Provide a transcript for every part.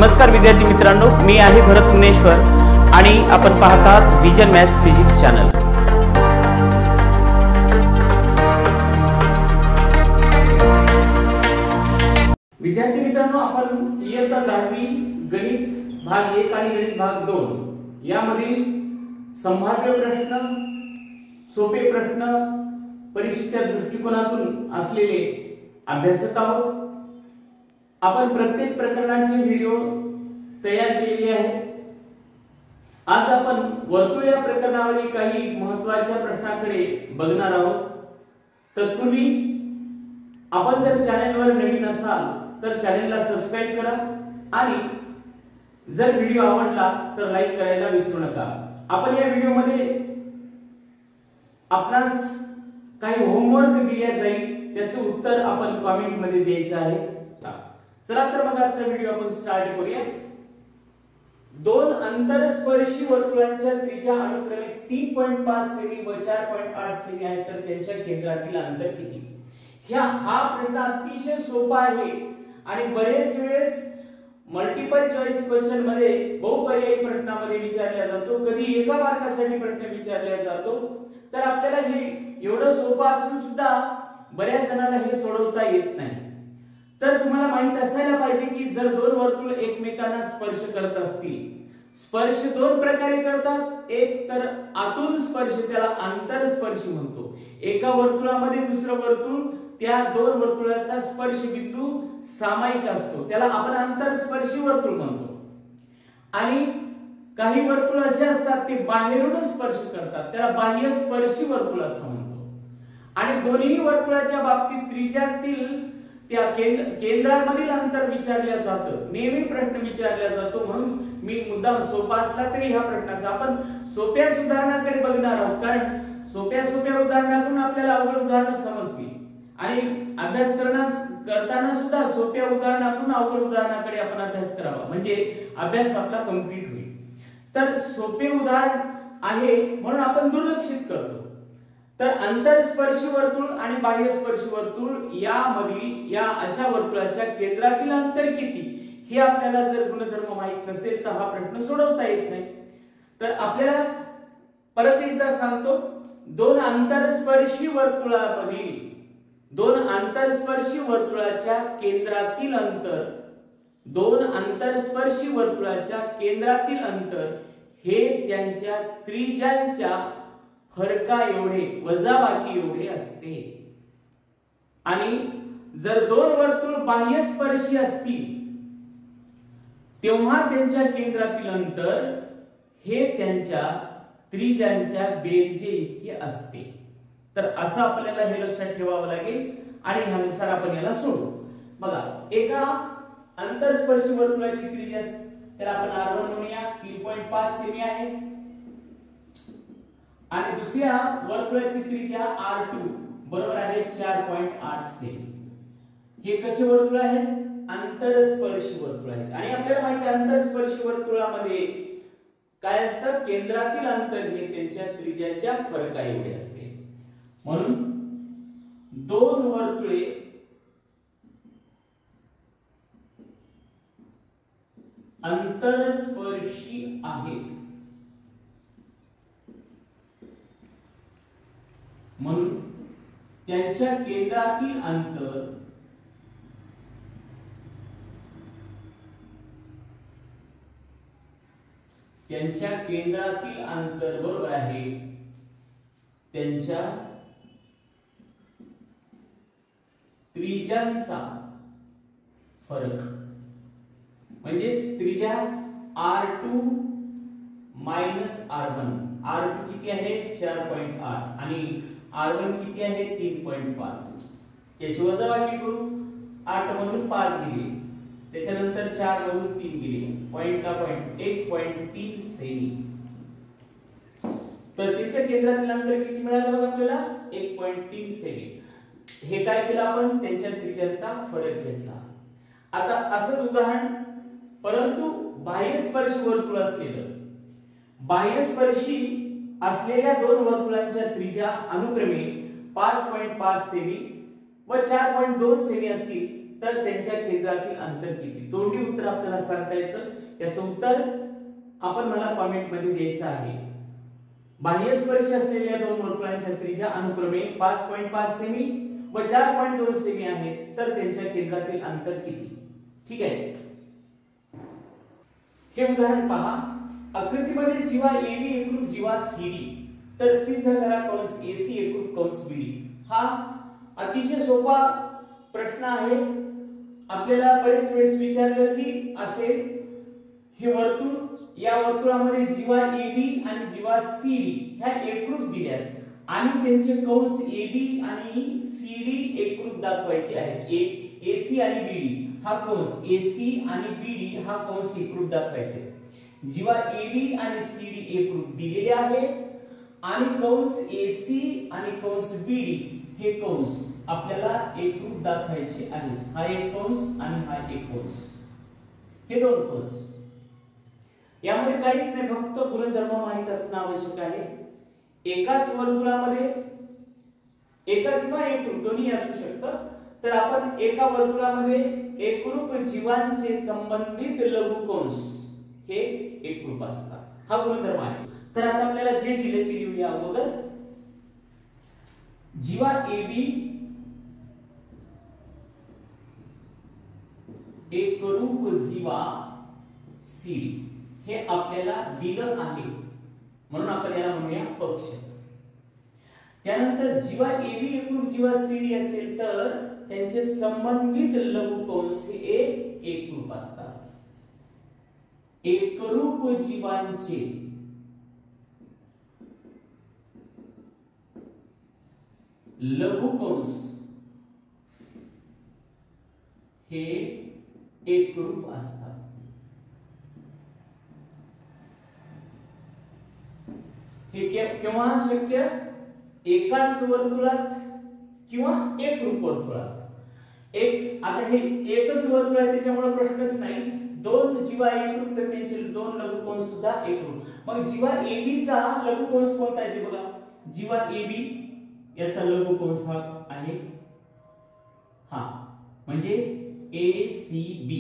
नमस्कार विद्यार्थी मित्रांनो, मी आहे भरत मुनेश्वर आणि आपण पाहत आहात विजन मॅथ्स फिजिक्स चॅनल। विद्यार्थी मित्रांनो, आपण इयत्ता 10वी गणित भाग 1 आणि गणित भाग 2 यामधील संभाव्य प्रश्न, सोपे प्रश्न, परीक्षेच्या दृष्टिकोनातून असलेले अभ्यासत आहोत। आपण प्रत्येक प्रकरणाचे व्हिडिओ तयार केलेले आहेत। आज आपण वर्तुळ या प्रकरणावरील काही महत्त्वाच्या प्रश्नांकडे बघणार आहोत। तत्पूर्वी आपण जर चॅनलवर नवीन असाल तर चॅनलला सबस्क्राइब करा आणि जर व्हिडिओ आवडला तर लाईक करायला विसरू नका। आपण या व्हिडिओमध्ये आपणास काही होमवर्क दिले जाईल, त्याचे उत्तर आपण कमेंट मध्ये द्यायचे आहे। चला तर मग आजचा व्हिडिओ आपण स्टार्ट करूया। दोन अंतरस्पर्शी वर्तुळांच्या त्रिज्या अनुक्रमे 3.5 सेमी व 4.8 सेमी आहे, तर त्यांच्या केंद्रातील अंतर किती? हा प्रश्न अतिशय सोपा आहे आणि बरेच वेळेस मल्टिपल चॉईस क्वेश्चन मध्ये बहुपर्यायी प्रश्नामध्ये विचारला जातो, कधी एका मार्कासाठी प्रश्न विचारला जातो। तर आपल्याला हे एवढं सोपं असून सुद्धा बऱ्याच जणांना हे सोडवता येत नाही। तर तुम्हाला माहित असायला पाहिजे की जर दोन वर्तुळ एकमेकांना स्पर्श करत असतील, स्पर्श दोन प्रकारे करतात। एक तर आतून स्पर्श, त्याला आंतरस्पर्शी म्हणतो। एका वर्तुळामध्ये दुसरं वर्तुळ, त्या दोन वर्तुळाचा स्पर्श बिंदू सामायिक असतो, त्याला आपण आंतरस्पर्शी वर्तुळ म्हणतो। आणि काही वर्तुळ असे असतात ते बाहेरून स्पर्श करतात, त्याला बाह्य स्पर्शी वर्तुळ असं म्हणतो। आणि दोन्ही वर्तुळाच्या बाबतीत त्रिज्यातील त्या केंद्रामधील अंतर विचारले जातं, नेहमी प्रश्न विचारला जातो। म्हणून मी मुद्दाम सोपा असला तरी ह्या प्रश्नाचा आपण सोप्या उदाहरणाकडे बघणार आहोत, कारण सोप्या उदाहरणातून आपल्याला अवघड उदाहरणं समजतील आणि अभ्यास करताना सुद्धा सोप्या उदाहरणातून अवघड उदाहरणाकडे आपण अभ्यास करावा, म्हणजे अभ्यास आपला कंप्लीट होईल। तर सोपे उदाहरण आहे म्हणून आपण दुर्लक्षित करतो। तर अंतरस्पर्शी वर्तुळ आणि बाह्यस्पर्शी वर्तुळ यामधील या अशा वर्तुळाच्या केंद्रातील अंतर किती, हे आपल्याला जर गुणधर्म माहित नसेल तर हा प्रश्न सोडवता येत नाही। तर आपल्याला परत एकदा सांगतो, दोन अंतरस्पर्शी वर्तुळाच्या केंद्रातील अंतर, दोन अंतरस्पर्शी वर्तुळाच्या केंद्रातील अंतर हे त्यांच्या त्रिज्यांच्या फरका एवढे वजाबाकी एवढे असते। आणि जर दोन वर्तुळ बाह्यस्पर्शी असतील तेव्हा त्यांच्या केंद्रातील अंतर हे त्यांच्या त्रिज्यांच्या बेरजे इतके असते। तर असं आपल्याला हे लक्षात ठेवावं लागेल आणि ह्यानुसार आपण याला सोडवू। बघा, एका अंतरस्पर्शी वर्तुळाची त्रिज्या त्याला आपण r1 म्हणूया, 3.5 सेमी आहे। आणि दुसऱ्या वर्तुळाची त्रिज्या r2 बरोबर आहे 4.8 सेमी। हे कसे वर्तुळ आहेत? अंतरस्पर्शी वर्तुळ आहेत। आणि आपल्याला माहिती आहे अंतरस्पर्शी वर्तुळामध्ये काय असतं? केंद्रातील अंतर हे त्यांच्या त्रिज्याच्या फरका एवढे असते। म्हणून दोन वर्तुळे अंतरस्पर्शी आहेत म्हणून त्यांच्या केंद्रातील अंतर बरोबर आहे त्यांच्या त्रिज्यांचा फरक, म्हणजे त्रिज्या r2 मायनस r1। r2 किती आहे? 4.8 आणि r1 किती आहे? 3.5। याची वजाबाकी करू, 8 मधून 5 गेले, त्याच्यानंतर 4 मधून 3 गेले, पॉइंटला पॉइंट 1.3 सेमी। तर त्यांच्या केंद्रातील अंतर किती मिळालं बघा आपल्याला? 1.3 सेमी। हे काय केलं आपण? त्यांच्या त्रिज्यांचा फरक घेतला। आता असंच उदाहरण, परंतु बाह्यस्पर्शी वर्तुळ असलेल्या दोन वर्तुळांच्या त्रिज्या अनुक्रमे 5.5 सेमी व 4.2 सेमी असतील, तर त्यांच्या केंद्रातील अंतर किती? तोंडी उत्तर आपल्याला सांगता येतं. याचं उत्तर आपण मला कमेंट मध्ये द्यायचं आहे. बाह्य स्पर्श असलेल्या दोन वर्तुळांच्या त्रिज्या अनुक्रमे 5.5 सेमी व 4.2 सेमी आहेत, तर त्यांच्या केंद्रातील अंतर किती? ठीक आहे. हे उदाहरण पहा. आकृतीमध्ये जीवा AB एकरूप जीवा CD, तर सिद्ध करा कंस AC एकरूप कंस BD. हा अतिशय सोपा प्रश्न आहे. आपल्याला बरेच वेळेस विचारलं की असेल हे वर्तुळ, या वर्तुळामध्ये जीवा AB आणि जीवा CD ह्या एकरूप दिल्यात आणि त्यांचे कंस AB आणि CD एकरूप दाखवायचे आहेत. AC आणि BD हा कंस, AC आणि BD हा कंस एकरूप दाखवायचे. जीवा AB आणि CD एकरूप दिलेले आहेत आणि कंस AC आणि कंस BD हे कंस आपल्याला एकरूप दाखवायचे आहेत. हा एक कंस आणि हा एक कंस, हे दोन कंस. यामध्ये काहीच नाही, फक्त गुणधर्म माहित असणं आवश्यक आहे. एकाच वर्तुळामध्ये एका किंवा एकरूप दोन्ही असू शकतं, तर आपण एका वर्तुळामध्ये एकरूप जीवांचे संबंधित लघुकंस हे एकरूप असतात. हा गुणधर्म आहे. तर आता आपल्याला जे दिले ते लिहूया अगोदर. जीवा AB एकरूप जीवा CD हे आपल्याला दिलं आहे, म्हणून आपण याला म्हणूया पक्ष. त्यानंतर जीवा AB एकरूप जीवा CD असेल तर त्यांचे संबंधित लघुकंस हे एकरूप असतात. एकरूप जीवांचे लघुकंस हे एकरूप असतात. हे केव्हा शक्य? एकाच वर्तुळात किंवा एकरूप वर्तुळात. आता हे एकच वर्तुळ आहे त्याच्यामुळे प्रश्नच नाही. दोन जीवा एकरूप तर त्यांचे दोन लघुकंस सुद्धा एकरूप. मग जीवा AB चा लघुकंस कोणता आहे ते बघा. जीवा AB याचा लघुकंस हा आहे, हा म्हणजे ACB.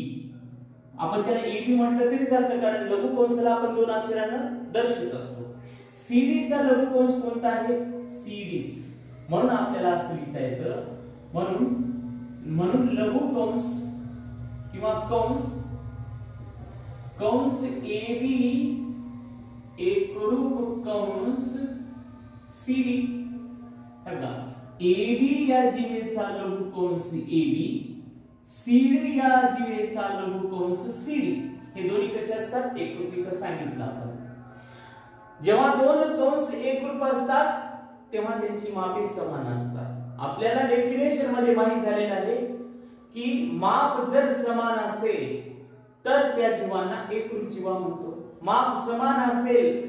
आपण त्याला AB म्हटलं तरी चालतं, कारण लघुकंसाला आपण दोन अक्षरांना दर्शवत असतो. CD चा लघुकंस कोणता आहे? CDच. म्हणून आपल्याला असं लिहिता येतं, म्हणून लघुकंस किंवा कंस AB एकरूप कंस CD. बघा, AB या जीवेचा लघुकंस AB, CD या जीवेचा लघुकंस CD. हे दोन्ही कसे असतात? एकरूप. इथं सांगितलं आपण. जेव्हा दोन कंस एकरूप असतात तेव्हा त्यांची मापे समान असतात. आपल्याला डेफिनेशन मध्ये माहित झालेलं आहे की माप जर समान असेल तर त्या जीवांना एकरूप जीवा म्हणतो. माप समान असेल,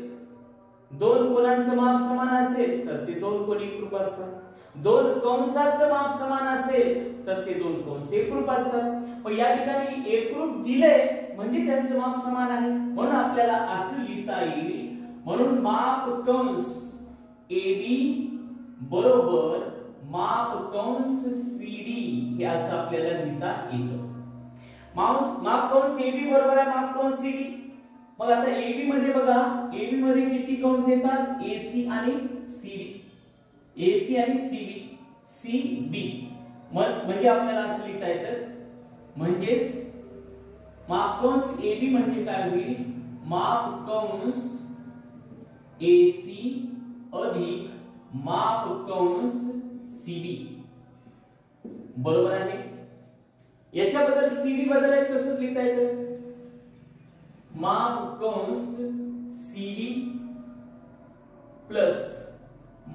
दोन कोणांचं माप समान असेल तर ते दोन कोण एकरूप असतात. दोन कंसाचं माप समान असेल तर ते दोन कंस एकरूप असतात. पण या ठिकाणी एकरूप दिले म्हणजे त्यांचं माप समान आहे, म्हणून आपल्याला असं लिहिता येईल. म्हणून माप कंस AB बरोबर माप कंस CD हे असं आपल्याला लिहिता येतं. माप कंस AB बरोबर आहे माप कंस CD. मग आता AB मध्ये बघा, AB मध्ये किती कंस येतात? AC आणि CD. AC आणि CB. म्हणजे आपल्याला असं लिहिता येतं, म्हणजेच माप कंस AB म्हणजे काय होईल? माप कंस AC अधिक माप कंस CD. बरोबर आहे. याच्याबद्दल CD बद्दल आहे तसंच लिहिता येतं. माप कंस CD प्लस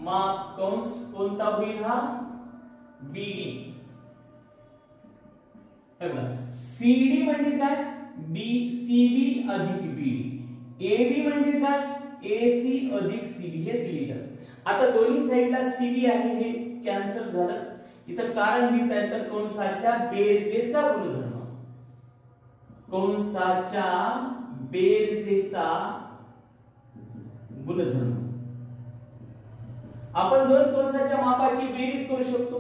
माप कंस कोणता होईल? हा BD. CD म्हणजे काय? CB अधिक BD. AB म्हणजे काय? AC अधिक CB. हेच लिहिलं. आता दोन्ही साइडला CB आहे, हे कॅन्सल झालं. इथं कारण लिहिता येतं कंसाच्या बेरजेचा गुणधर्म. कंसाच्या बेरजेचा गुणधर्म. आपण दोन कंसाच्या मापाची बेरीज करू शकतो.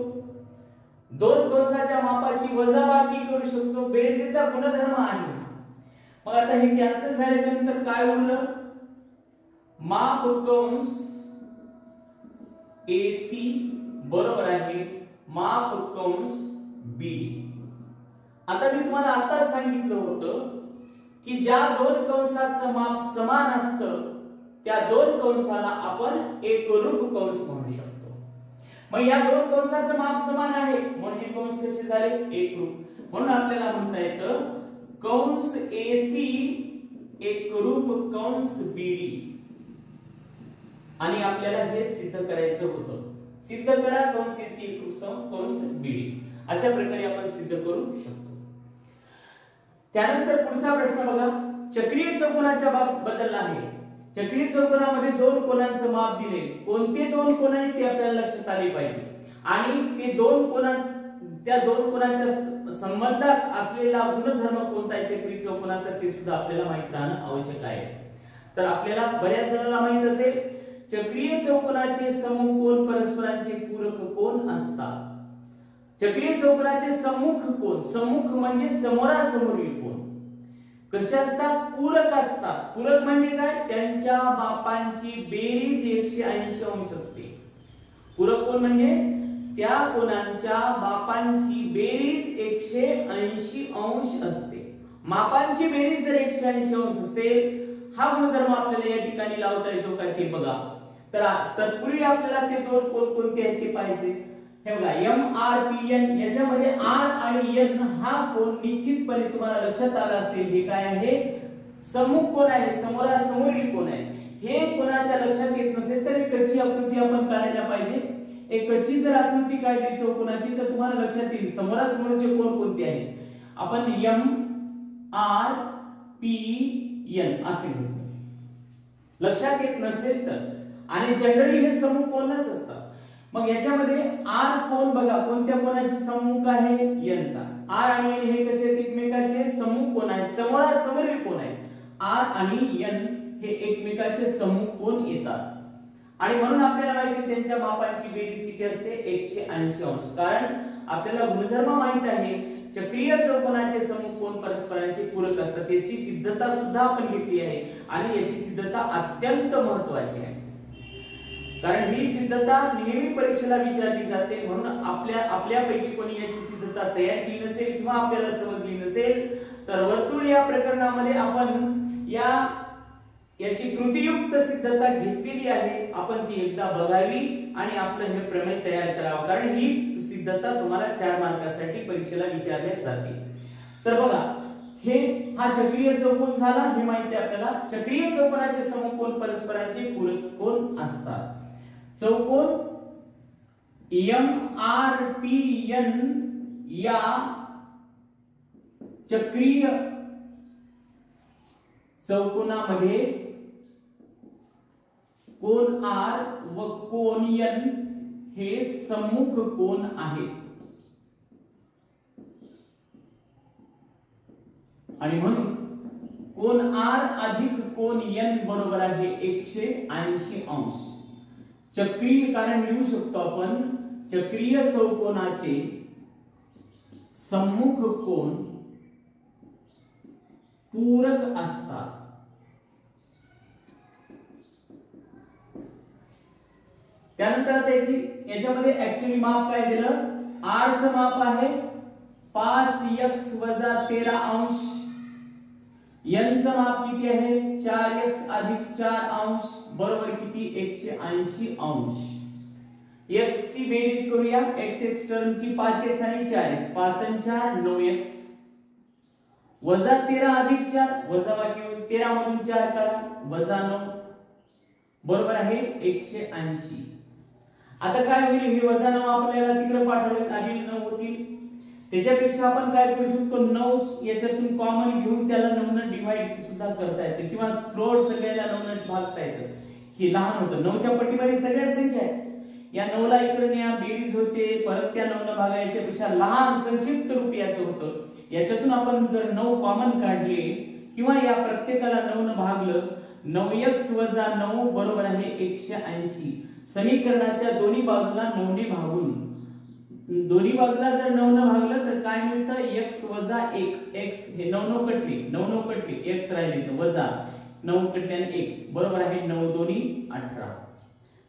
दोन कंसाच्या मापाची वजाबाकी करू शकतो, बेरजेचा गुणधर्म आहे। मग आता हे कॅन्सल झाल्याच्या नंतर काय उरलं, माप कंस AC बरोबर आहे माप कंस BD। आता मी तुम्हाला आताच सांगितलं होतं की ज्या दोन कंसाचं माप समान असतं त्या दोन कंसाला आपण एकरूप कंस म्हणू शकतो। मग या दोन कंसाचं माप समान आहे म्हणून हे कंस कसे झाले, एकरूप। म्हणून आपल्याला म्हणता येतं कंस AC एकरूप कंस BD। आणि आपल्याला हे सिद्ध करायचं होतं, सिद्ध करा कंस AC एकरूप कंस BD। अशा प्रकारे आपण सिद्ध करू शकतो। त्यानंतर पुढचा प्रश्न बघा, चक्रीय चौकोनाच्या बद्दल आहे। चक्रीय चौकोनामध्ये दोन कोनांचं माप दिले, कोणते दोन कोन आहेत ते आपल्याला लक्षात आले पाहिजे आणि ते दोन त्या दोन कोनाच्या संबंधात असलेला गुणधर्म कोणता आहे चक्रीय चौकोनाचा ते सुद्धा आपल्याला माहित राहणं आवश्यक आहे। तर आपल्याला बऱ्याच जणांना माहित असेल चक्रीय चौकोनाचे सम्मुख कोन परस्परांचे पूरक कोन असतात। चक्रीय चौकोनाचे सम्मुख कोन, सम्मुख म्हणजे समोरासमोरील कोन कसे असतात, पूरक असतात। पूरक म्हणजे काय, त्यांच्या मापांची बेरीज 180 अंश असते। पूरक कोन म्हणजे त्या कोनांच्या मापांची बेरीज 180 अंश असते। मापांची बेरीज जर 180 अंश असेल हा गुणधर्म आपल्याला या ठिकाणी लावता येतो का ते बघा। तर तत्पूर्वी आपल्याला ते दोन कोन कोणते आहेत ते पाहिजे। हे बघा MRPN, याच्यामध्ये R आणि N हा कोन निश्चितपणे तुम्हाला लक्षात आला असेल हे काय आहे, सम्मुख कोन आहे, समोरासमोरील कोन आहे। हे कोणाच्या लक्षात येत नसेल तर एक कच्ची आकृती आपण काढायला पाहिजे। एक कच्ची जर आकृती काढली चौकोनाची तर तुम्हाला लक्षात येईल समोरासमोरचे कोन कोणते आहेत। आपण MRPN असे घेतो, लक्षात येत नसेल तर, आणि जनरली हे सम्मुख कोनच असतात। मग याच्यामध्ये R कोन बघा कोणत्या कोनाशी सम्मुख आहे, N चा। R आणि N हे कसे आहेत, एकमेकाचे सम्मुख कोन आहेत, समोरासमोरील कोन आहेत। R आणि N हे एकमेकाचे सम्मुख कोन येतात आणि म्हणून आपल्याला माहिती आहे त्यांच्या मापांची बेरीज किती असते, 180 अंश। कारण आपल्याला गुणधर्म माहित आहे चक्रीय चौकोनाचे सम्मुख कोन परस्परांचे पूरक असतात। याची सिद्धता सुद्धा आपण घेतली आहे आणि याची सिद्धता अत्यंत महत्त्वाची आहे, कारण ही सिद्धता नेहमी परीक्षेला विचारली जाते। म्हणून आपल्यापैकी कोणी याची सिद्धता तयार केली नसेल किंवा आपल्याला समजली नसेल तर वर्तुळ या प्रकरणामध्ये आपण याची कृतीयुक्त सिद्धता घेतलेली आहे, आपण ती एकदा बघावी आणि आपलं हे प्रमेय तयार करावं, कारण ही सिद्धता तुम्हाला 4 मार्कासाठी परीक्षेला विचारण्यात जाते। तर बघा हा चक्रीय चौकोन झाला, हे माहिती आहे आपल्याला। चक्रीय चौकोनाचे सम्मुख कोन परस्परांचे पूरक कोन असतात। चौकोन MRPN या चक्रीय चौकोनामध्ये कोन R व कोन N हे सम्मुख कोन आहेत आणि म्हणून कोन R अधिक कोन N बरोबर आहे 180 अंश। चक्रीय कारण लिहू शकतो आपण चक्रीय चौकोनाचे सम्मुख कोन पूरक असतात। त्यानंतर आता याच्यामध्ये ऍक्च्युअली माप काय दिलं, R चं माप आहे 5x - 13 अंश, N चं माप किती आहे 4x अधिक 4 अंश बरोबर किती 180 अंश। x ची बेरीज करूया, x टर्मची 5x आणि 4x, 5 आणि 4 9x वजा 13 अधिक 4 वजाबाकी होईल, 13 मधून 4 काढा वजा 9 बरोबर आहे 180। आता काय होईल, हे वजा 9 आपल्याला तिकडे पाठवले अधिक 9 होतील, त्याच्यापेक्षा आपण काय करू शकतो 9 याच्यातून कॉमन घेऊन त्याला 9 ने डिवाइड सुद्धा करता येते किंवा थोड सगळ्याला 9 ने भागता येतं। हे लहान होतं, 9 च्या पट्टीमध्ये सगळ्या संख्या आहेत, या 9 ला इकडे न्या बेरीज होते, परत त्या 9 ने भागा, याच्यापेक्षा लहान संक्षिप्त रूप याचं होतं। याच्यातून आपण जर 9 कॉमन काढले किंवा या प्रत्येकाला 9 ने भागलं 9x - 9 बरोबर आहे 180। समीकरणाच्या दोन्ही बाजूला 9 ने भागून दोन्ही बाजूला जर 9 ने भागलं तर काय मिळतं x वजा 1 x हे 9 कटले x राहिले तर वजा 9 कटल्याने 1 बरोबर आहे 9 दोन्ही 18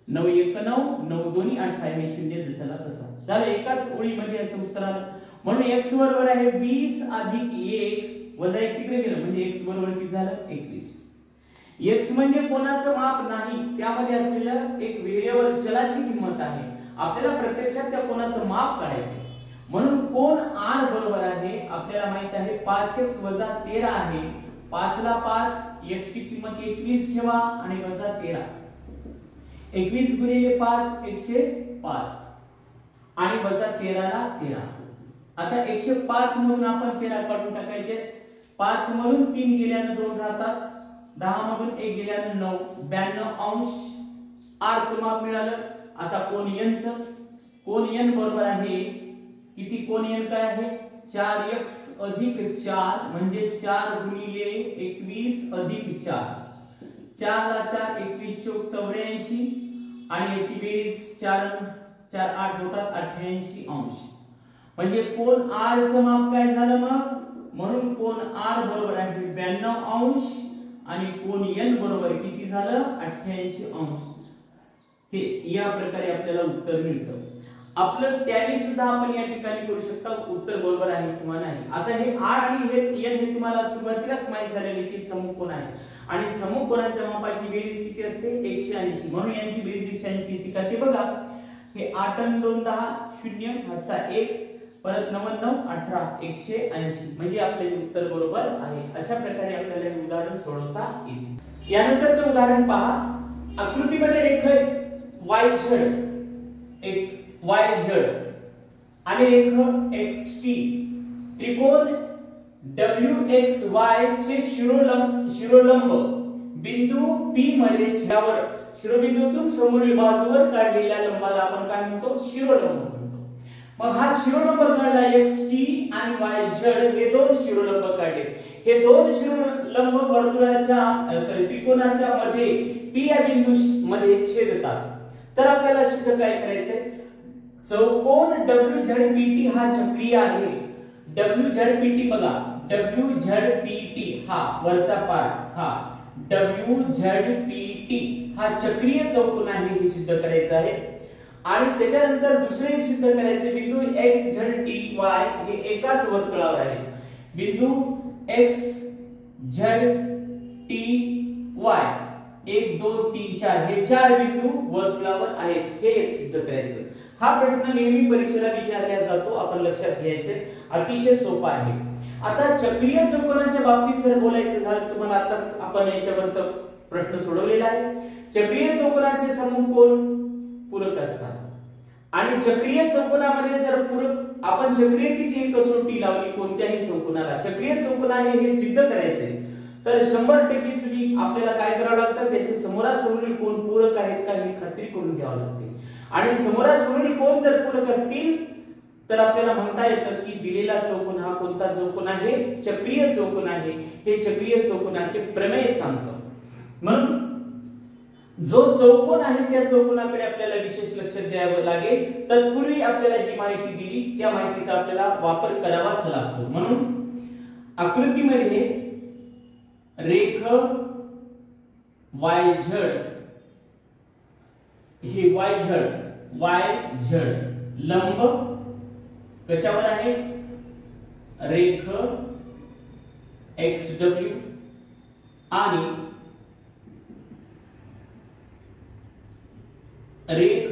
9 1 9 9 दोन्ही 18 हे शून्य जसाला तसा झालं एकाच ओळीमध्ये याचं उत्तर आलं म्हणून x बरोबर आहे 20 अधिक 1 वजा 1 तिकडे गेलं म्हणजे x बरोबर किती झालं 21 x म्हणजे कोणाचं माप नाही त्यामध्ये असलेलं एक व्हेरिएबल चलाची किंमत आहे आपल्याला प्रत्यक्षात त्या कोणाचं माप काढायचं म्हणून कोण r बरोबर आहे आपल्याला माहित आहे 5x वजा 13 आहे 5 ला 5 x ची किंमत 21 ठेवा आणि वजा 13 21 गुणिले 5 105 आणि वजा 13 ला 13 आता 105 म्हणून आपण 13 काढून टाकायचे 5 मधून 3 गेल्याने 2 राहतात 10 मधून 1 गेल्याने 9 92 अंश r चं माप मिळालं आता कोण n चं कोण n बरोबर आहे किती कोण n काय आहे 4x अधिक 4 म्हणजे 4 गुणिले 21 अधिक 4 4 ला 4 21 चौक 84 आणि याची बेरीज 4 4 8 होतात 88 अंश म्हणजे कोण r चं माप काय झालं मग म्हणून कोण r बरोबर आहे 92 अंश आणि कोण n बरोबर किती झालं 88 अंश हे या प्रकारे आपल्याला उत्तर मिळतं आपलं टॅली सुद्धा आपण या ठिकाणी करू शकता उत्तर बरोबर आहे किंवा नाही आता हे r आणि हे n हे तुम्हाला सुरुवातीलाच माहित झालेले की समकोण आहे आणि समकोणाच्या मापाची बेरीज किती असते 180 म्हणून यांची बेरीज 180 येते का ते बघा हे 8 आणि 2 10 0 हाचा 1 परत 99 18 180 म्हणजे आपले उत्तर बरोबर आहे अशा प्रकारे आपल्याला हे उदाहरण सोडवता येते यानंतरचे उदाहरण पहा आकृतीमध्ये रेखा YZ एक YZ आणि रेखा XT त्रिकोण WXY चे शिरोलंब बिंदू P मध्ये छेदावर शिरोबिंदूतून समोरील बाजूवर काढलेल्या लंबाला आपण काय म्हणतो शिरोलंब म्हणतो मग हा शिरोलंब काढला XT आणि YZ हे दोन शिरोलंब काढले हे दोन शिरोलंब वर्तुळाच्या त्रिकोणाच्या मध्ये P या बिंदू मध्ये छेदतात तर आपल्याला सिद्ध काय करायचंय चौकोन WZPT हा चक्रीय आहे WZPT बघा WZPT हा वरचा पार्ट हा WZPT हा चक्रीय चौकोन आहे हे सिद्ध करायचं आहे आणि त्याच्यानंतर दुसरे एक सिद्ध करायचे बिंदू XZTY हे एकाच वर्तुळावर आहे बिंदू XZTY 1 2 3 4 हे चार बिंदू वर्तुळावर आहेत हे एक सिद्ध करायचं हा प्रश्न नेहमी परीक्षेला विचारला जातो आपण लक्षात घ्यायचे अतिशय सोपा आहे आता चक्रीय चौकोनाच्या बाबतीत जर बोलायचं झालं तुम्हाला आताच आपण याच्यावरचा प्रश्न सोडवलेला आहे चक्रीय चौकोनाचे समकोन पूरक असतात आणि चक्रीय चौकोनामध्ये जर पूरक आपण चक्रीयतेची कसोटी लावली कोणत्याही चौकोनाला चक्रीय चौकोन आहे हे सिद्ध करायचे तर 100% तुम्ही आपल्याला काय करावं लागतं त्याचे समोरासमोरील कोण पूरक आहेत का ही खात्री करून घ्यावी लागते आणि समोरासमोरील कोण जर पूरक असतील तर आपल्याला म्हणता येतं की दिलेला चौकोन हा कोणता चौकोन आहे चक्रीय चौकोन आहे हे चक्रीय चौकोनाचे प्रमेय सांगतो म्हणून जो चौकोन आहे त्या चौकोनाकडे आपल्याला विशेष लक्ष द्यावं लागेल तत्पूर्वी आपल्याला ही माहिती दिली त्या माहितीचा आपल्याला वापर करावाच लागतो म्हणून आकृतीमध्ये रेख YZ हे YZ लंब कशावर आहे रेख XW आणि रेख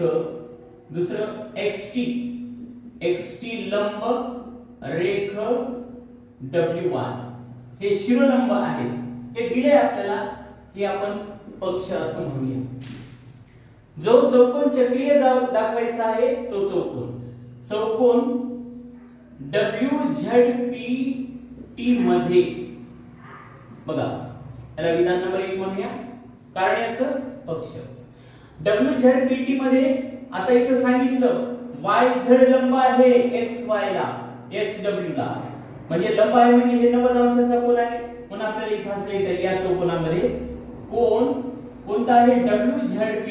दुसरं XT लंब रेख W1 हे शिरोलंब आहे हे दिले आपल्याला हे आपण पक्ष असं म्हणूया जो चौकोन चक्रीय दाखवायचा आहे तो चौकोन WZPT मध्ये बघा याला विधान नंबर 1 म्हणूया कारण याचं पक्ष WZPT मध्ये आता इथं सांगितलं YZ लंब आहे XY ला XW ला म्हणजे लंब आहे म्हणजे हे 90 अंशाचा कोन आहे म्हणून आपल्याला इथं असं येतं या चौकोनामध्ये कोन कोणता आहे WZP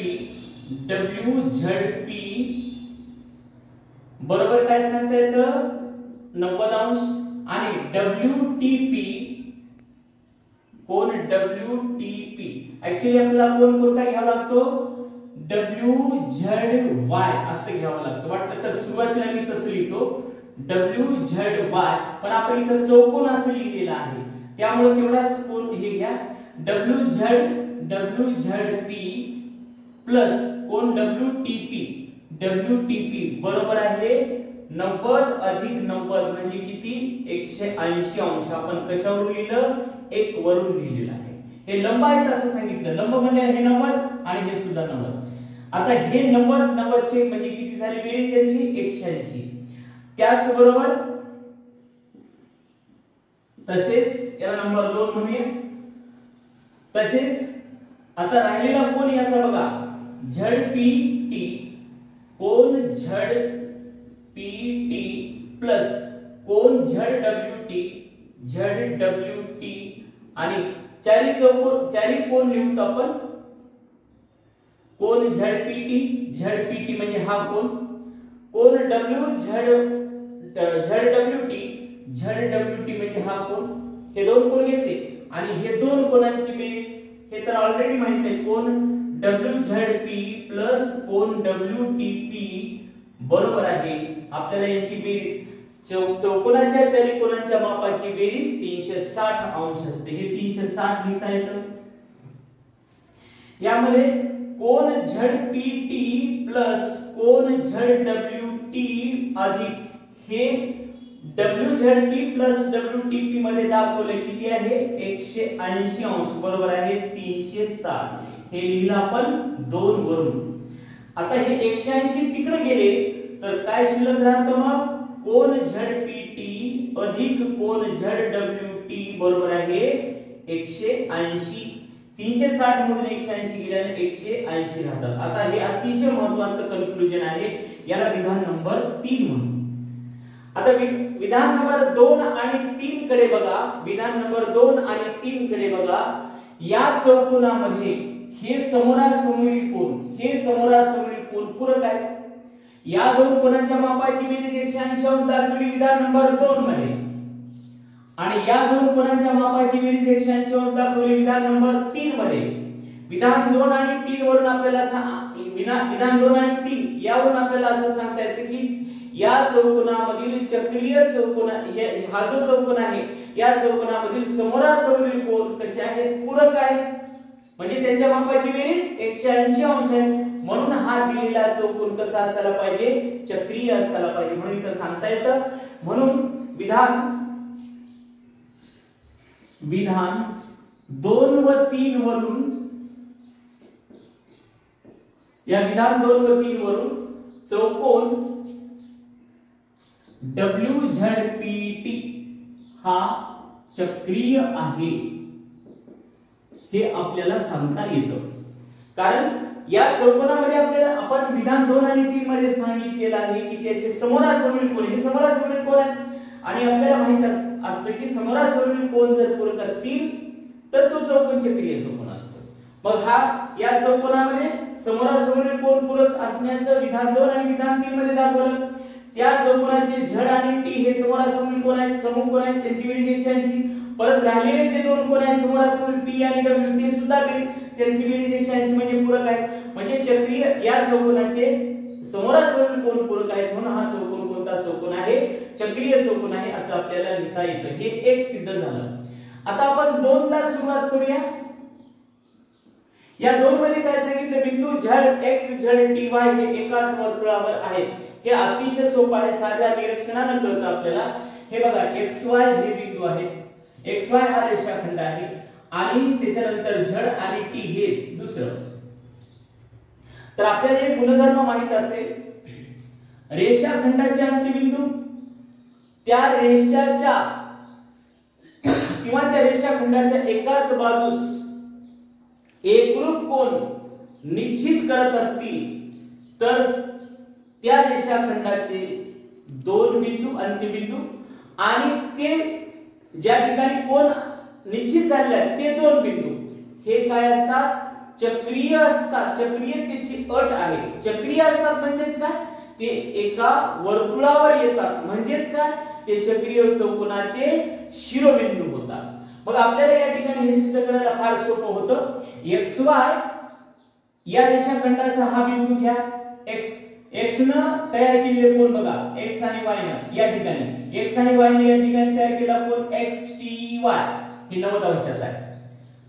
बरोबर काय सांगता येतं 90 अंश आणि WTP कोण WTP ऍक्च्युअली आपल्याला कोण काय घ्यावा लागतो WZY असं घ्यावं लागतं वाटलं तर सुरुवातीला मी तसं लिहितो WZY पण आपण इथं चौकोन असं लिहिलेलं आहे त्यामुळे तेवढाच कोण हे घ्या WZP प्लस कोण WTP बरोबर आहे 90 अधिक 90 म्हणजे किती 180 अंश आपण कशावरून लिहिलं 1 वरून लिहिलेलं आहे हे लंब आहेत असं सांगितलं लंब म्हणजे हे 90 आणि हे सुद्धा 90 आता हे 90 चे म्हणजे किती झाली बेरीज यांची 180 त्याच बरोबर तसेच याला नंबर 2 म्हणूया तसेच आता राहिलेला कोण याचा बघा ZPT कोण ZPT प्लस कोण ZWT आणि चारी कोण लिहूत आपण कोण ZPT म्हणजे हा कोण ZWT म्हणजे हा कोण हे दोन कोण घेतले आणि हे दोन कोणांची बेरीज हे तर ऑलरेडी माहित आहे कोण WZP प्लस कोण WTP बरोबर आहे आपल्याला यांची बेरीज चौकोनाच्या चारी कोणांच्या मापाची बेरीज 360 अंश असते हे 360 लिहिता येतं यामध्ये कोण ZPT प्लस कोण ZWT अधिक हे WZP प्लस WTP मध्ये दाखवले किती आहे 180 अंश बरोबर आहे 360 हे लिहिलं आपण 2 वरून आता हे 180 तिकडे गेले तर काय शिल्लक राहतं मग कोण ZPT अधिक कोण ZWT बरोबर आहे 180 360 मधून 180 गेल्याने 180 राहतात आता हे अतिशय महत्त्वाचं कन्क्लुजन आहे याला विधान नंबर 3 म्हणू आता विधान नंबर 2 आणि 3 कडे बघा विधान नंबर 2 आणि 3 कडे बघा या चौकोनामध्ये हे समोरासमोरील कोन पूरक आहे या दोन कोणांच्या मापाची बेरीज 180 अंश दाखवली विधान नंबर 2 मध्ये आणि या दोन कोणांच्या मापाची बेरीज 180 अंश दाखवली विधान नंबर 3 मध्ये विधान 2 आणि 3 वरून आपल्याला विधान 2 आणि 3 यावरून आपल्याला असं सांगता येतं की या चौकोनामधील चक्रीय चौकोन हा जो चौकोन आहे या चौकोनामधील समोरासमोरील कोन कसे आहेत पूरक आहेत म्हणजे त्यांच्या मापाची बेरीज 180 अंश आहे म्हणून हा दिलेला चौकोन कसा असायला पाहिजे चक्रीय असायला पाहिजे म्हणून इथं सांगता येतं म्हणून विधान 2 व 3 वरून या विधान 2 व 3 वरून चौकोन WZPT हा चक्रीय आहे हे आपल्याला सांगता येतं कारण या चौकोनामध्ये आपण विधान 2 आणि 3 मध्ये सांगितलेलं आहे की त्याचे समोरासमोरील कोन हे समोरासमोरील कोन आहेत आणि आपल्याला माहित असतं की समोरासमोरील कोन जर पूरक असतील तर तो चौकोन चक्रीय चौकोन असतो मग हा या चौकोनामध्ये समोरासमोरील कोन पूरक असण्याचं विधान 2 आणि विधान 3 मध्ये दाखवलं त्या चौकोनाचे Z आणि T हे समोरासमोरील कोन आहेत समूह कोन आहेत त्यांची बेरीज 180 परत राहिलेले जे दोन कोन आहेत समोरासमोरील P आणि W ते सुद्धा त्यांची बेरीज 180 म्हणजे पूरक आहेत म्हणजे चक्रीय या चौकोनाचे समोरासमोरील कोन पूरक आहेत म्हणून हा चौकोन कोणता चौकोन आहे चक्रीय चौकोन आहे असं आपल्याला लिहिता येतं हे एक सिद्ध झालं आता आपण 2 ला सुरुवात करूया या 2 मध्ये काय सांगितलं बिंदू ZX ZTY हे एकाच वर्तुळावर आहेत हे अतिशय सोपं आहे साध्या निरीक्षणाने कळतं आपल्याला हे बघा XY हे बिंदू आहेत XY हा रेषाखंड आहे आणि त्याच्यानंतर Z आणि T हे दुसरं तर आपल्याला एक गुणधर्म माहित असेल रेषाखंडाचे अंत्यबिंदू त्या रेषाच्या किंवा त्या रेषाखंडाच्या एकाच बाजूस एकरूप कोन निश्चित करत असतील तर त्या रेषाखंडाचे दोन बिंदू अंत्यबिंदू आणि ते ज्या ठिकाणी कोन निश्चित झाले आहेत ते दोन बिंदू हे काय असतात चक्रीय असतात चक्रीयतेची अट आहे चक्रीय असतात म्हणजेच काय ते एका वर्तुळावर येतात, म्हणजेच काय, ते चक्रीय चौकोनाचे शिरोबिंदू होतात. मग आपल्याला या ठिकाणी हे सिद्ध करायला फार सोपं होतं. XY या रेषाखंडाचा हा बिंदू घ्या, x न तयार केलेले कोण बघा, x आणि y न या ठिकाणी, x आणि y ने या ठिकाणी तयार केला कोण, XTY, हे 90 अंशाचा आहे.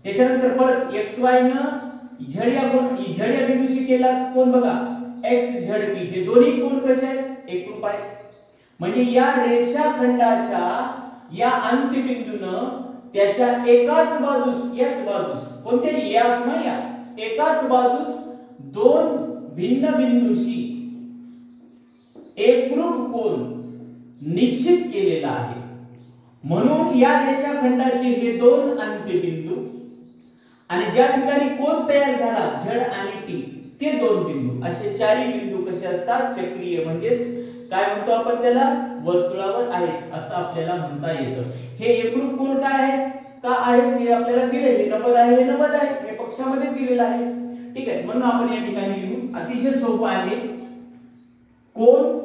त्याच्यानंतर परत XY न z या बिंदूशी केला कोण बघा, XZP, हे दोन्ही कोण कसे आहेत, एकरूप आहेत. म्हणजे या रेषाखंडाच्या या अंत्यबिंदूनं त्याच्या एकाच बाजूस, याच बाजूस, कोणत्याही या किंवा या एकाच बाजूस दोन भिन्न बिंदूशी एकरूप कोन निश्चित केलेला आहे. म्हणून या रेषाखंडाचे हे दोन अंत्यबिंदू आणि ज्या ठिकाणी कोन तयार झाला z आणि t, ते दोन बिंदू, असे चारही बिंदू कसे असतात, चक्रीय, म्हणजेच काय म्हणतो आपण त्याला, वर्तुळावर आहेत असं आपल्याला म्हणता येतं. हे एकरूप कोन काय आहे, का आहे ते आपल्याला दिले, हे 90 आहे, हे 90 आहे, हे पक्षामध्ये दिलेलं आहे. ठीक आहे, म्हणून आपण या ठिकाणी लिहू, अतिशय सोपं आहे. कोन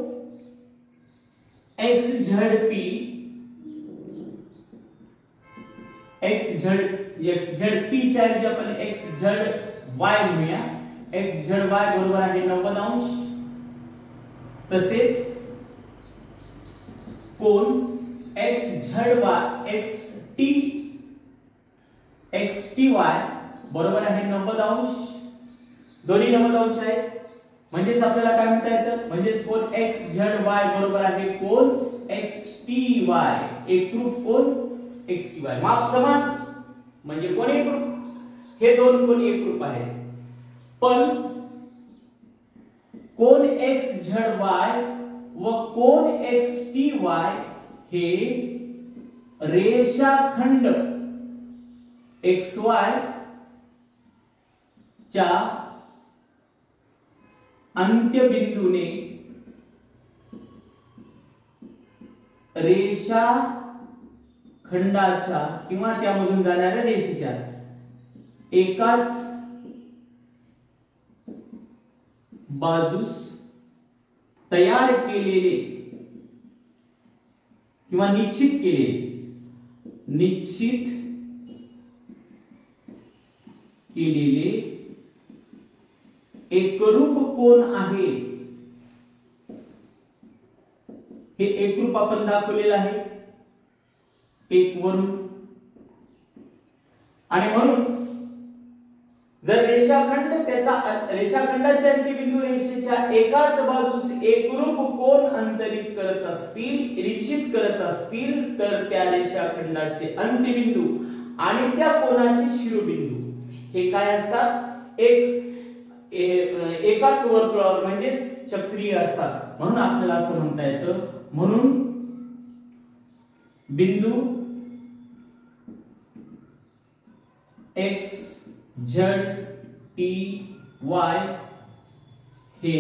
XZP, XZP च्या ऐवजी आपण XZY म्हणूया. XZY बरोबर आहे 90 अंश. तसेच कोन XTY बरोबर आहे 90 अंश. दोन्ही 90 अंश आहेत, म्हणजेच आपल्याला काय म्हणता येतं, म्हणजेच कोन XZY बरोबर आहे कोन XTY, एकरूप कोन XTY, माप समान म्हणजे कोन एकरूप, हे दोन कोन एकरूप आहेत. पण कोन XZY व कोन XTY हे रेषाखंड XY च्या अंत्यबिंदूने रेषा खंडाच्या किंवा त्यामधून जाणाऱ्या रेषेच्या एकाच बाजूस तयार केलेले किंवा निश्चित केलेले एकरूप कोन आहे. हे एकरूप आपण दाखवलेलं आहे एक वरून. आणि म्हणून जर रेषाखंड रेषाखंडाच्या अंत्यबिंदू रेषेच्या एकाच बाजूस एकरूप कोन अंतरित करत असतील, निश्चित करत असतील, तर त्या रेषाखंडाचे अंत्यबिंदू आणि त्या कोनाचे शिरोबिंदू हे काय असतात, एकाच वर्तुळावर म्हणजेच चक्रीय असतात. म्हणून आपल्याला असं म्हणता येतं. म्हणून बिंदू XZTY हे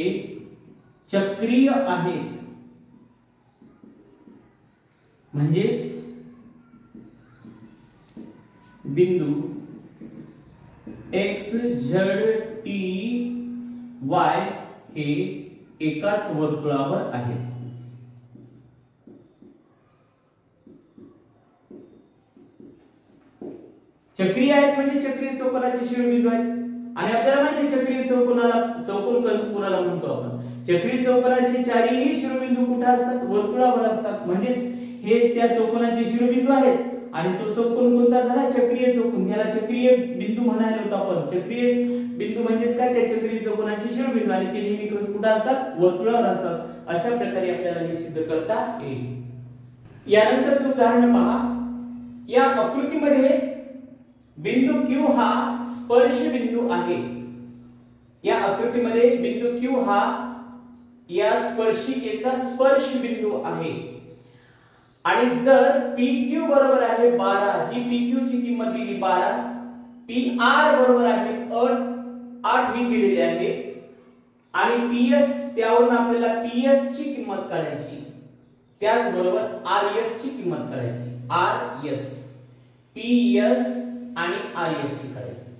चक्रीय आहेत, म्हणजेच बिंदू XZTY हे एकाच वर्तुळावर आहेत. चक्रीय आहेत म्हणजे चक्रीय चौकोनाचे शिरोबिंदू आहेत. आणि आपल्याला माहिती आहे चक्रीय चौकोन कोणाला म्हणतो आपण. चक्रीय चौकोनाचे चारही शिरोबिंदू कुठे असतात, वर्तुळावर असतात. म्हणजेच हे त्या चौकोनाचे शिरोबिंदू आहेत. आणि तो चौकोन कोणता झाला, चक्रीय चौकोन. याला चक्रीय बिंदू म्हणायला होतो आपण. चक्रीय बिंदू म्हणजेच काय, त्या चक्रीय चौकोनाचे शिरोबिंदू आणि ते नेहमी कुठे असतात, वर्तुळावर असतात. अशा प्रकारे आपल्याला हे सिद्ध करता येईल. यानंतरचं उदाहरण पहा. या आकृतीमध्ये बिंदू Q हा स्पर्श बिंदू आहे. या आकृतीमध्ये बिंदू Q हा या स्पर्शिकेचा स्पर्श बिंदू आहे. आणि जर PQ बरोबर आहे 12, ही PQ ची किंमत दिली 12, PR बरोबर आहे 8 ही दिलेली आहे. आणि PS, त्यावरून आपल्याला PS ची किंमत काढायची. त्याच बरोबर RS ची किंमत काढायची. RS, PS आणि RS ची काढायची.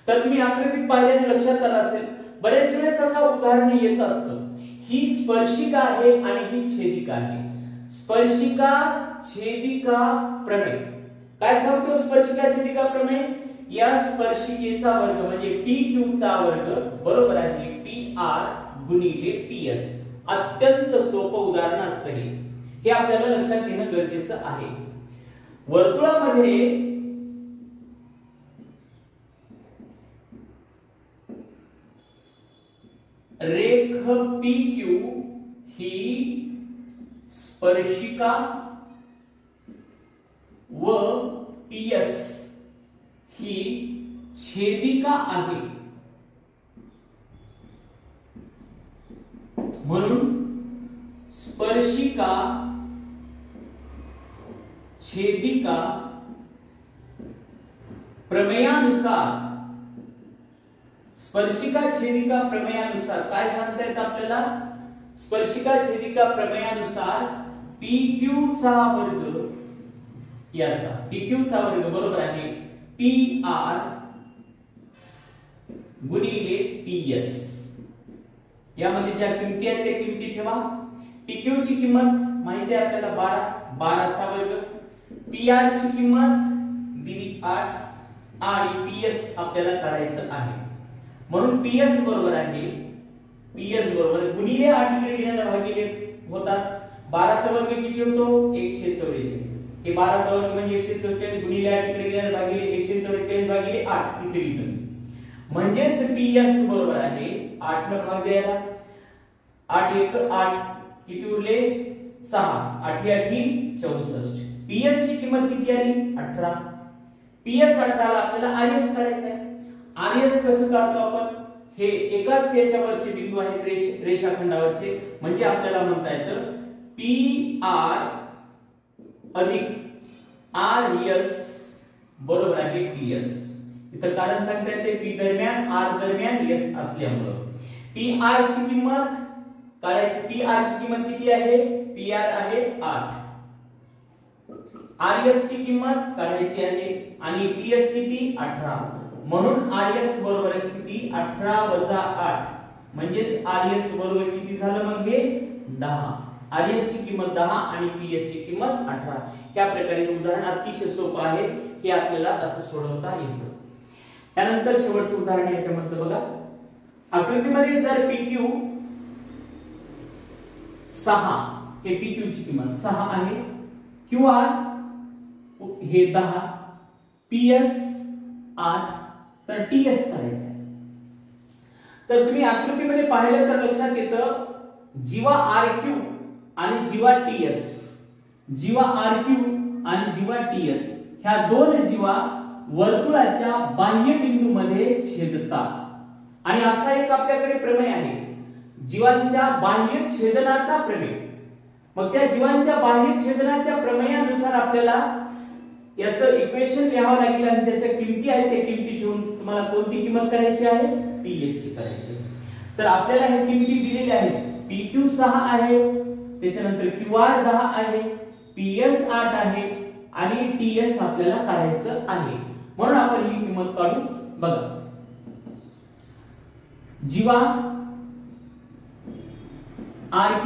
तर तुम्ही आकृतीत पाहिल्याने लक्षात आलं असेल, बरेच वेळेस असं उदाहरण येत असतं. ही स्पर्शिका आहे आणि ही छेदिका आहे. स्पर्शिका छेदिका प्रमेय काय सांगतो? स्पर्शिका छेदिका प्रमेय या स्पर्शिकेचा वर्ग म्हणजे PQ चा वर्ग बरोबर आहे PR गुणिले PS. अत्यंत सोपं उदाहरण असतं हे आपल्याला लक्षात घेणं गरजेचं आहे. वर्तुळामध्ये रेख PQ ही स्पर्शिका व PS ही छेदिका आहे. म्हणून स्पर्शिका छेदिका प्रमेयानुसार काय सांगता येतं आपल्याला? स्पर्शिका छेदिका प्रमेयानुसार PQ चा वर्ग याचा PQ चा वर्ग बरोबर आहे PR गुणिले PS. यामध्ये ज्या किमती आहेत त्या किमती ठेवा. PQ ची किंमत माहिती आहे आपल्याला 12 चा वर्ग. PR ची किंमत दिली 8 आणि PS आपल्याला काढायचं आहे. म्हणून PS बरोबर आहे गुणिले 8 इकडे गेल्याने भागिले होतात. 12 चा वर्ग किती होतो? 144. हे 12 चा वर्ग म्हणजे 144 गुणिले 8 इकडे गेल्याने भागिले 144 भागिले 8 इथे लिहितो. म्हणजेच PS बरोबर आहे 8 न भाग द्यायला 8 1 8 किती उरले 6 8 8 64. PS ची किंमत किती आली 18. PS 18 ला आपल्याला RS काढायचा आहे. RS कसं काढतो आपण? हे एकाच याच्यावरचे बिंदू आहेत रेषाखंडावरचे म्हणजे आपल्याला म्हणता येतं PR अधिक RS बरोबर आहे TS. इथं कारण सांगता येते P दरम्यान R दरम्यान S असल्यामुळे PR ची किंमत काढायची. PR ची किंमत किती आहे? PR आहे 8. RS ची किंमत काढायची आहे आणि PS किती 18. म्हणून RS बरोबर आहे किती 18 वजा 8 म्हणजेच RS बरोबर किती झालं मग हे 10. RS ची किंमत 10 आणि PS ची किंमत 18. या प्रकारे उदाहरण अतिशय सोपं आहे. हे आपल्याला असं सोडवता येतं. त्यानंतर शेवटचं उदाहरण याच्यामध्ये बघा. आकृतीमध्ये जर PQ 6 हे PQ ची किंमत 6 आहे किंवा हे 10 PS 8 तर TS करायचं आहे. तर तुम्ही आकृतीमध्ये पाहिलं तर लक्षात येतं जीवा RQ आणि जीवा TS ह्या दोन जीवा वर्तुळाच्या बाह्य बिंदूमध्ये छेदतात. आणि असा एक आपल्याकडे प्रमेय आहे जीवांच्या बाह्य छेदनाचा प्रमेय. मग त्या जीवांच्या बाह्य छेदनाच्या प्रमेयानुसार आपल्याला याचं इक्वेशन लिहावं लागेल आणि ज्याच्या किमती आहेत त्या किमती ठेवून तुम्हाला कोणती किंमत करायची आहे? TS ची करायची. तर आपल्याला ह्या किमती दिलेल्या आहेत. PQ 6 आहे, त्याच्यानंतर QR 10 आहे, PS 8 आहे आणि TS आपल्याला काढायचं आहे. म्हणून आपण ही किंमत काढू. बघा जीवा RQ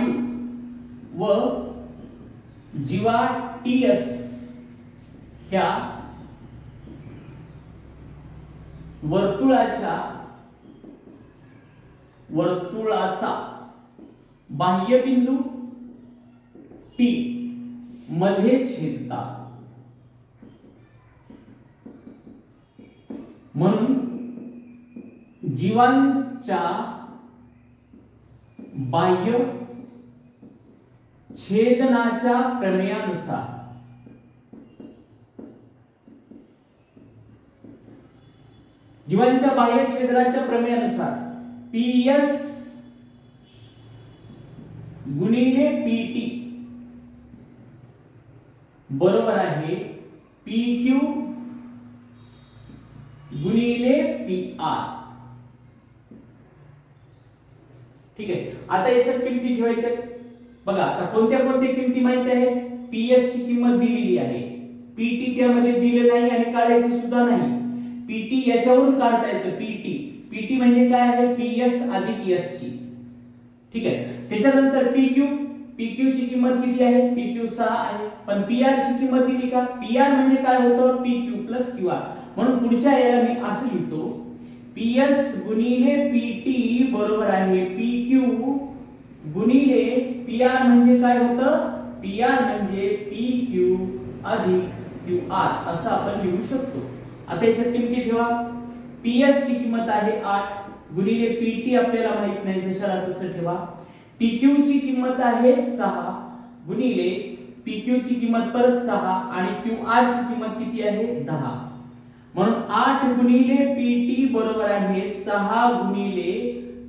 व जीवा TS ह्या वर्तुळाचा बाह्यबिंदू P मध्ये छेदतात. म्हणून जीवांच्या बाह्य छेदनाच्या प्रमेयानुसार जीवांच्या बाह्य छेदनाच्या प्रमेयानुसार PS गुणिले PT बरोबर आहे PQ गुणिले PR. ठीक आहे. आता याच्यात किमती ठेवायच्या. बघा आता कोणत्या किमती माहिती आहेत? PS ची किंमत दिलेली आहे, PT त्यामध्ये दिले नाही आणि काढायची सुद्धा नाही. PT याच्यावरून काढता येतं. PT म्हणजे काय आहे? PS अधिक ST. ठीक आहे. त्याच्यानंतर PQ ची किंमत किती आहे? PQ 6 आहे. पण PR ची किंमत दिली का? PR म्हणजे काय होतं? PQ plus QR. म्हणून पुढच्या याला मी असं लिहितो, PS गुणिले PT बरोबर आहे PQ गुणिले PR म्हणजे काय होतं? PR म्हणजे PQ अधिक QR असं आपण लिहू शकतो. आता याच्यात किमती ठेवा. PS ची किंमत आहे 8 गुणिले PT आपल्याला माहित नाही, जशाला तसं ठेवा. PQ ची किंमत आहे 6 गुणिले PQ ची किंमत परत 6 आणि QR ची किंमत किती आहे? 10. म्हणून 8 गुणिले PT बरोबर आहे 6 गुणिले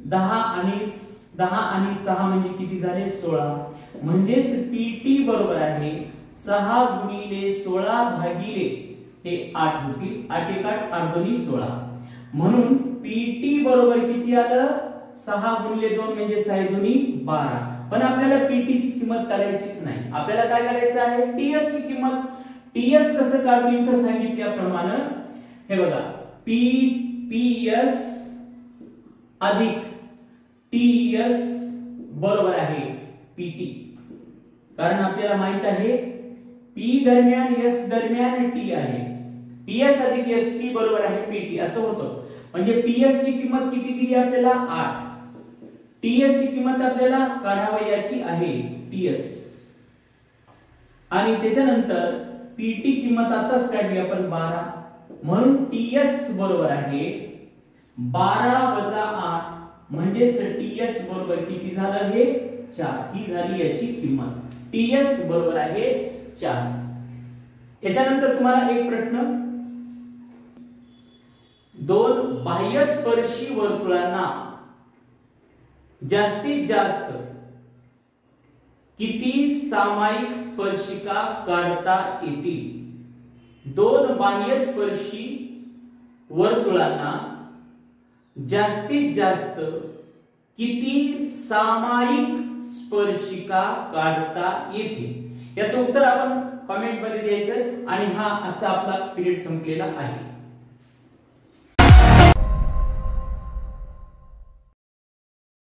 10 आणि 6 म्हणजे किती झाले? 16. म्हणजेच PT बरोबर आहे 6 गुणिले 16 भागिले हे 8 होतील. 8 1 8 8 2 16. म्हणून PT बरोबर किती आलं? 6 गुणिले 2 म्हणजे 6 2 12. पण आपल्याला PT ची किंमत काढायचीच नाही. आपल्याला काय काढायचं आहे? TS ची किंमत. TS कसं काढू? इथं सांगितल्याप्रमाणे हे बघा, PS अधिक TS बरोबर आहे PT. कारण आपल्याला माहित आहे P दरम्यान S दरम्यान T आहे. PS अधिक ST बरोबर आहे PT असं होतं. म्हणजे PS ची किंमत किती दिली आपल्याला? 8. TS ची किंमत आपल्याला काढावयाची आहे TS. आणि त्याच्यानंतर PT किंमत आताच काढली आपण 12. म्हणून TS बरोबर आहे 12 वजा 8 म्हणजेच TS बरोबर किती झालं? हे 4. ही झाली याची किंमत. TS बरोबर आहे 4. याच्यानंतर तुम्हाला एक प्रश्न, दोन बाह्यस्पर्शी वर्तुळांना जास्तीत जास्त किती सामायिक स्पर्शिका काढता येतील? दोन बाह्यस्पर्शी वर्तुळांना जास्तीत जास्त किती सामायिक स्पर्शिका काढता येतील? याचं उत्तर आपण कमेंट मध्ये द्यायचं आणि हा आजचा आपला पिरियड संपलेला आहे.